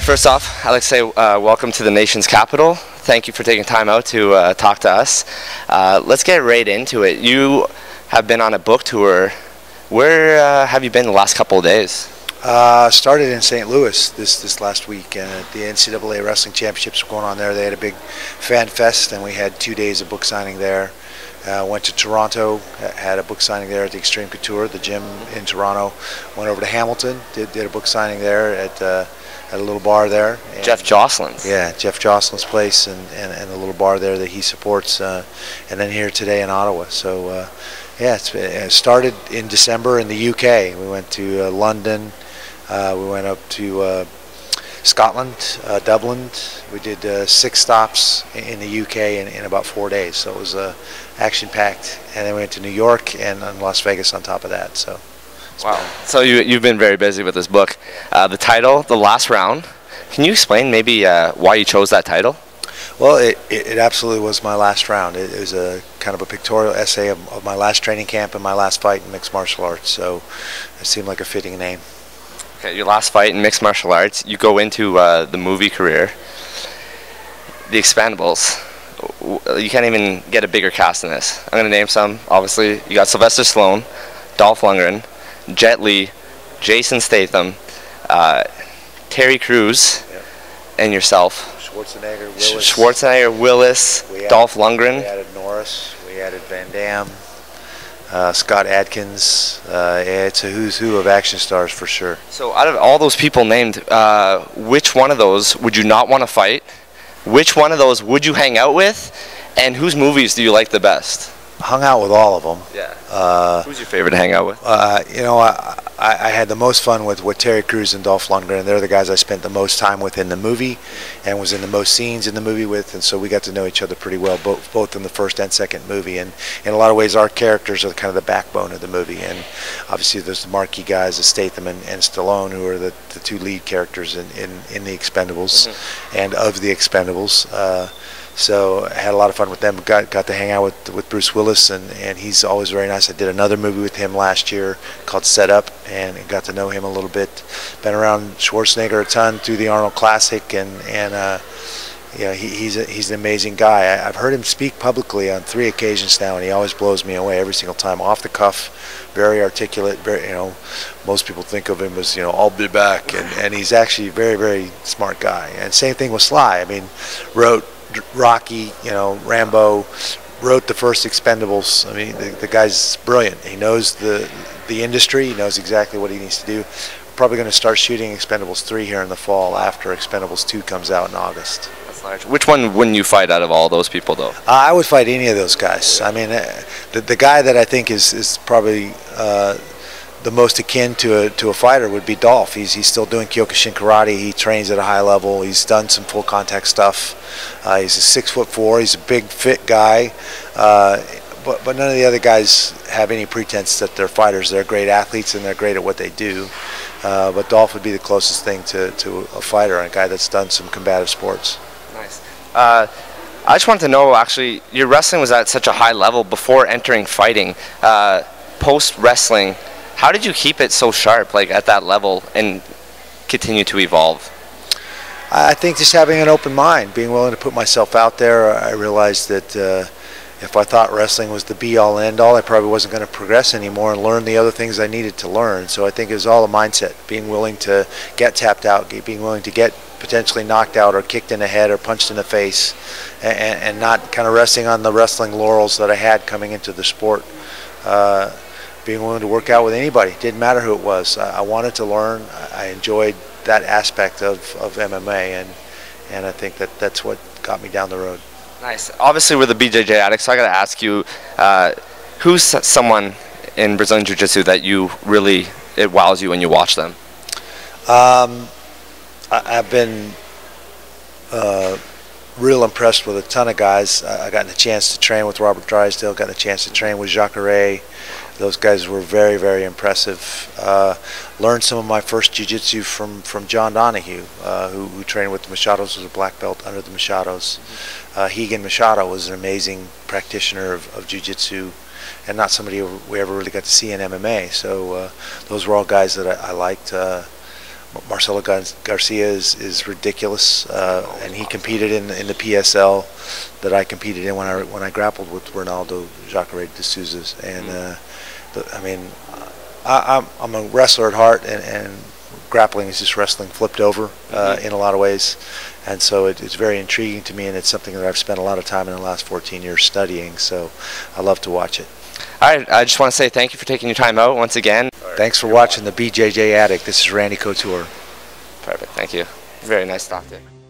right, first off, I'd like to say welcome to the nation's capital. Thank you for taking time out to talk to us. Let's get right into it. You have been on a book tour. Where have you been the last couple of days? Started in St. Louis this last week. The NCAA Wrestling Championships were going on there. They had a big fan fest, and we had 2 days of book signing there. Went to Toronto, had a book signing there at the Extreme Couture, the gym in Toronto. Went over to Hamilton, did a book signing there at a little bar there. And Jeff Jocelyn's. Yeah, Jeff Jocelyn's place and a little bar there that he supports. And then here today in Ottawa. So, yeah, it started in December in the UK. We went to London. We went up to Scotland, Dublin. We did 6 stops in the UK in about 4 days. So it was action-packed. And then we went to New York and Las Vegas on top of that. So. Wow. So you've been very busy with this book. The title, The Last Round. Can you explain maybe why you chose that title? Well, it absolutely was my last round. It was a kind of a pictorial essay of my last training camp and my last fight in mixed martial arts. So it seemed like a fitting name. Okay, your last fight in mixed martial arts, you go into the movie career, The Expendables. You can't even get a bigger cast than this. I'm going to name some. Obviously, you got Sylvester Stallone, Dolph Lundgren, Jet Li, Jason Statham, Terry Crews, yep, and yourself. Schwarzenegger, Willis, Dolph Lundgren. We added Norris. We added Van Damme. Scott Adkins. It's a who's who of action stars for sure. So out of all those people named, which one of those would you not want to fight? Which one of those would you hang out with? And whose movies do you like the best? Hung out with all of them. Yeah. Who's your favorite to hang out with? You know, I had the most fun with Terry Crews and Dolph Lundgren. They're the guys I spent the most time with in the movie and was in the most scenes in the movie with, and so we got to know each other pretty well, both in the first and second movie. And in a lot of ways, our characters are kind of the backbone of the movie. And obviously, there's the marquee guys, the Statham and Stallone, who are the 2 lead characters in the Expendables, mm-hmm, and of the Expendables. So I had a lot of fun with them. Got to hang out with Bruce Willis, and he's always very nice. I did another movie with him last year called Set Up, and got to know him a little bit. Been around Schwarzenegger a ton through the Arnold Classic, and you know, he's an amazing guy. I've heard him speak publicly on 3 occasions now, and he always blows me away every single time. Off the cuff, very articulate. Very, you know, most people think of him as, you know, I'll be back, and he's actually a very, very smart guy. And same thing with Sly. I mean, wrote Rocky, you know, Rambo, wrote the first Expendables. I mean, the guy's brilliant. He knows the industry. He knows exactly what he needs to do. We're probably going to start shooting Expendables 3 here in the fall after Expendables 2 comes out in August. That's large. Which one wouldn't you fight out of all those people, though? I would fight any of those guys. I mean, the guy that I think is probably the most akin to a fighter would be Dolph. He's still doing Kyokushin karate. He trains at a high level. He's done some full contact stuff. He's a 6'4". He's a big, fit guy. But none of the other guys have any pretense that they're fighters. They're great athletes and they're great at what they do. But Dolph would be the closest thing to a fighter, a guy that's done some combative sports. Nice. I just wanted to know, actually, your wrestling was at such a high level before entering fighting. Post-wrestling, how did you keep it so sharp, like at that level, and continue to evolve? I think just having an open mind, being willing to put myself out there. I realized that if I thought wrestling was the be-all and end-all, I probably wasn't going to progress anymore and learn the other things I needed to learn. So I think it was all a mindset, being willing to get tapped out, being willing to get potentially knocked out or kicked in the head or punched in the face, and not kind of resting on the wrestling laurels that I had coming into the sport. Being willing to work out with anybody, didn't matter who it was. I wanted to learn. I enjoyed that aspect of MMA, and I think that's what got me down the road. Nice. Obviously, we're the BJJ Addict, so I got to ask you, who's someone in Brazilian Jiu-Jitsu that it wows you when you watch them? I've been real impressed with a ton of guys. I got a chance to train with Robert Drysdale, got a chance to train with Jacare. Those guys were very, very impressive. Learned some of my first jiu-jitsu from John Donahue, who trained with the Machados, was a black belt under the Machados. Higan Machado was an amazing practitioner of jiu-jitsu, and not somebody we ever really got to see in MMA. So those were all guys that I liked. Marcelo Garcia is ridiculous, and he competed in the PSL that I competed in when I grappled with Ronaldo Jacare de Souza's. And I mean, I'm a wrestler at heart, and grappling is just wrestling flipped over in a lot of ways. And so it's very intriguing to me, and it's something that I've spent a lot of time in the last 14 years studying. So I love to watch it. All right, I just want to say thank you for taking your time out once again. Thanks for watching the BJJ Addict. This is Randy Couture. Perfect, thank you. Very nice talk to you.